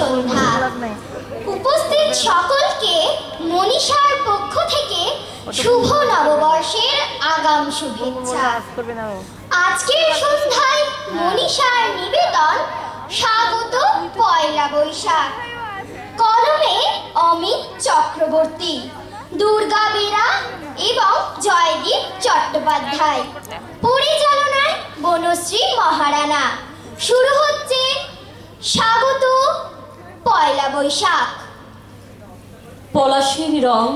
সন্ধ্যা। উপস্থিত সকলকে মনীষার পক্ষ থেকে শুভ নববর্ষের আগাম শুভেচ্ছা। আজকের সন্ধ্যায় মনীষার নিবেদন স্বাগত পয়লা বৈশাখ। কলমে অমিত চক্রবর্তী, দুর্গা বেরা এবং জয়দীপ চট্টোপাধ্যায়, পরিচালনায় বনশ্রী মহারানা। শুরু হচ্ছে স্বাগত পয়লা বৈশাখ। পলাশের রং,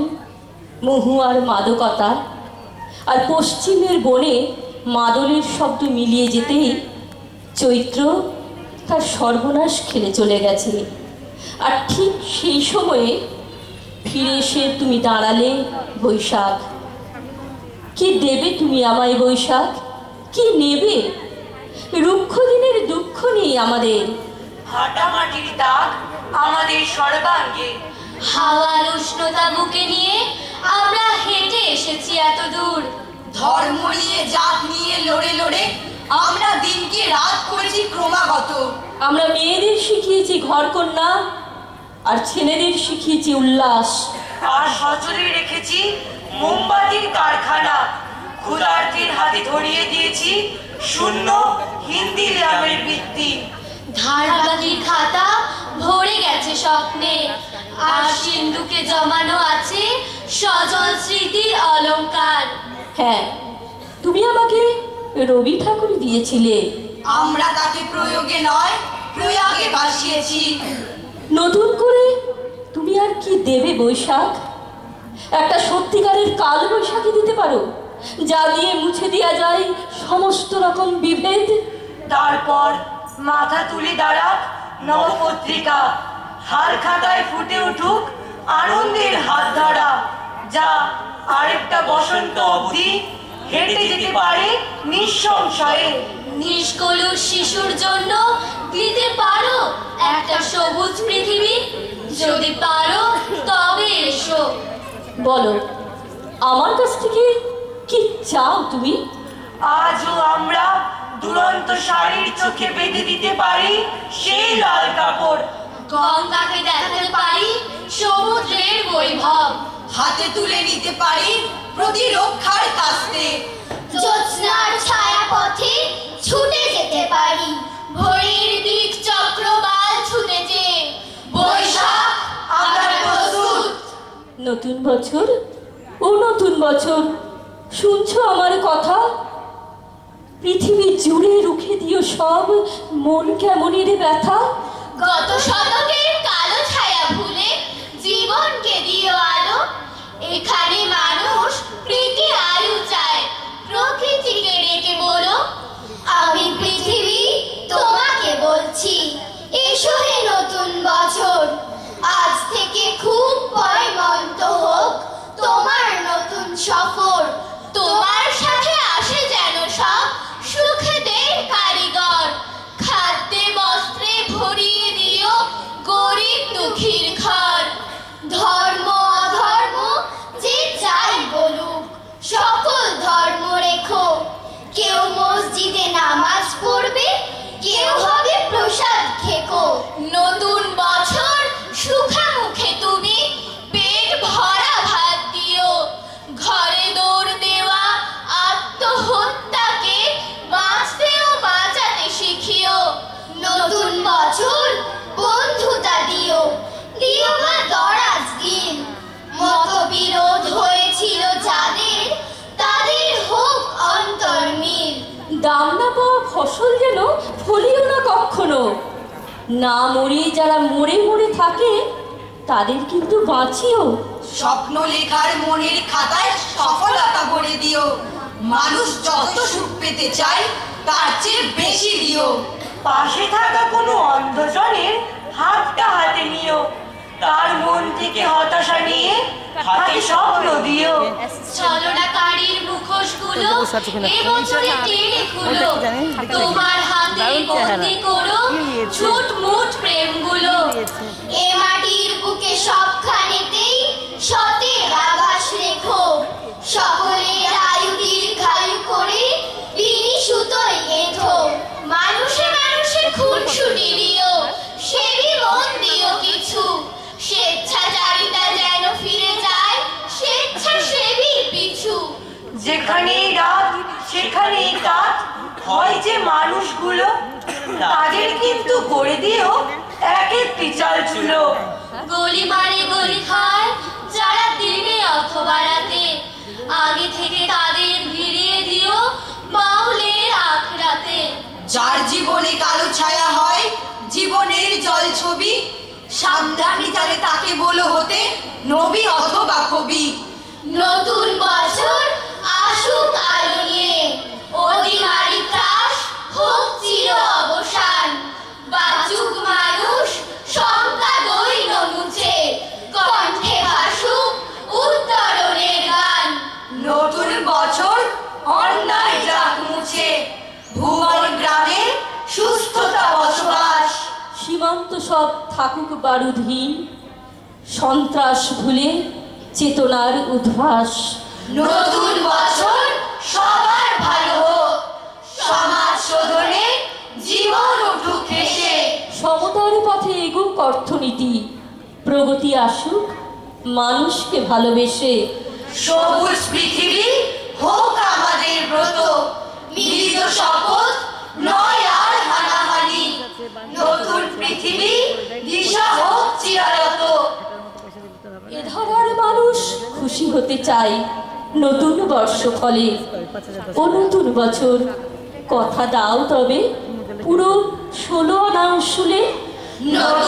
মহুয়ার মাদকতা আর পশ্চিমের বনে মাদলের শব্দ মিলিয়ে যেতেই চৈত্র তার সর্বনাশ খেলে চলে গেছে। আর ঠিক সেই সময়ে ফিরে এসে তুমি দাঁড়ালে বৈশাখ। কি দেবে তুমি আমায় বৈশাখ, কি নেবে? রুক্ষ দিনের দুঃখ নেই আমাদের, ফাটা মাটির দাগ আমাদের সর্বাঙ্গে। হাওয়ার উষ্ণতা বুকে নিয়ে আমরা হেঁটে এসেছি এত দূর। ধর্ম নিয়ে, জাত নিয়ে লড়ে লড়ে আমরা দিনকে রাত করেছি ক্রমাগত। আমরা মেয়েদের শিখিয়েছি ঘরকন্যা আর ছেলেদের শিখিয়েছি উল্লাস। আর সচলে রেখেছি মোমবাতির কারখানা। ক্ষুধার্তের হাতে ধরিয়ে দিয়েছি শূন্য হিন্দি ল্যাবের বৃত্তি। ধারবাকির খাতা ভরে গেছে স্বপ্নে, আর সিন্ধুকে জমানো আছে সজল স্মৃতির অলংকার। হ্যাঁ, তুমি আমাকে রবি ঠাকুর দিয়েছিলে, আমরা তাকে প্রয়োগে নয় প্রয়াগে ভাসিয়েছি। নতুন করে তুমি আর কি দেবে বৈশাখ? একটা সত্যিকারের কাল বৈশাখী দিতে পারো, যা দিয়ে মুছে দেওয়া যায় সমস্ত রকম বিভেদ। তারপর মাথা তুলে দাঁড়াক নবপত্রিকা, হাল খাতায় ফুটে উঠুক আনন্দের হাত ধরা, যা আরেকটা বসন্ত অবধি হেঁটে যেতে পারে নিঃসংশয়ে। নিষ্কলুষ শিশুর জন্য দিতে পারো একটা সবুজ পৃথিবী। যদি পারো তবে এসো। বলো, আমার কাছ থেকে কি চাও তুমি? আজও আমরা দুরন্ত শাড়ির চোখে বেঁধে দিতে পারি সেই লাল কাপড়। গঙ্গাকে দেখাতে পারি সমুদ্রের বৈভব। হাতে তুলে নিতে পারি প্রতিরক্ষার কাস্তে। জ্যোৎস্নার ছায়া পথে ছুটে যেতে পারি ভোরের দিক চক্রবাল ছুটে যে। বৈশাখ আমরা প্রস্তুত। নতুন বছর, ও নতুন বছর, শুনছো আমার কথা? পৃথিবী জুড়ে রুখে দিও সব মন কেমনের ব্যথা। গত শতকের কালো ছায়া ভুলে জীবনকে দিও আলো। এখানে মানুষ প্রীতি আয়ু চায়, প্রকৃতিকে ডেকে বলো। আমি পৃথিবী তোমাকে বলছি, এসো হে নতুন বছর। আজ থেকে খুব পয়মন্ত হোক তোমার নতুন সফর। তোমার সাথে আসে যেন সব সুখদের কারিগর। খাদ্যে বস্ত্রে ভরিয়ে দিও গরিব দুঃখীর ঘর। ধর্ম অধর্ম যে যাই বলুক, সকল ধর্ম রেখো। কেউ মসজিদে নামাজ পড়বে, কেউ হবে প্রসাদ খেকো। নতুন বছর সুখা মুখে তুমি পেট ভরা ভাত দিও। ঘরে দৌড় দেওয়া আত্মহত্যাকে বাঁচতেও বাঁচাতে শিখিও। নতুন বছর বন্ধুতা দিও, দিও মা দরাজ দিন। মতবিরোধ হয়েছিল যাদের, তাদের হোক অন্তর্মিল। দাম না পাওয়া ফসল যেন ফলিও না কখনো। না মরিয়ে যারা মরে মরে থাকে তাদের কিন্তু বাঁচিও। স্বপ্ন লেখার মনের খাতায় সফলতা ভরে দিও। মানুষ যত সুখ পেতে চায় তার চেয়ে বেশি দিও। পাশে থাকা কোনো অন্ধজনের হাতটা হাতে নিও। তার মন থেকে হতাশা নিয়ে হাতে স্বপ্ন দিও। ছলনাকারীর মুখোশগুলো এবছরে টেনে খুলো। তোমার হাতে বন্দি করো ছুটমুট প্রেমগুলো। এ মাটির বুকে সবখানেতেই সতের আভাস রেখো। সকলের আয়ু দীর্ঘায়ু করে বিনি সুতোয় গেঁথো। মানুষে মানুষে খুনসুটি দিও, সেবি মন দিও। যেখানেই রাত সেখানেই কাত হয় যে মানুষগুলো, তাদের কিন্তু করে দিও এক একটি চাল চুলো। গলি মারে গলি খায় যারা দিনে অথবা রাতে, আগে থেকে তাদের ভিড়িয়ে দিও বাউলের আখড়াতে। যার জীবনে কালো ছায়া হয় জীবনের জল ছবি, সাবধানী তাহলে তাকে বলো হতে নবী অথবা কবি। নতুন বছর আসুক আলো নিয়ে, অতিমারি ত্রাস হোক চির অবসান, বাঁচুক মানুষ শঙ্কা দৈন মুছে, কণ্ঠে ভাসুক উত্তরণের গান। নতুন বছর অন্যায় যাক মুছে, ভুবন গ্রামে সুস্থতা বসবাস। সীমান্ত সব থাকুক বারুদহীন, সন্ত্রাস ভুলে চেতনার উদ্ভাস। নতুন বছর সবার ভালো হোক, সমাজ শোধনে জীবন উঠুক হেসে। সমতার পথে এগুক অর্থনীতি, প্রগতি আসুক মানুষকে ভালোবেসে। সবুজ পৃথিবী হোক আমাদের ব্রত, মিলিত শপথ নয় আর হানাহানি। নতুন পৃথিবী দিশা হোক চিরায়ত। এ ধরার মানুষ খুশি হতে চায় নতুন বর্ষ ফলে। ও নতুন বছর কথা দাও তবে পুরো 16 আনা শুলে। নতুন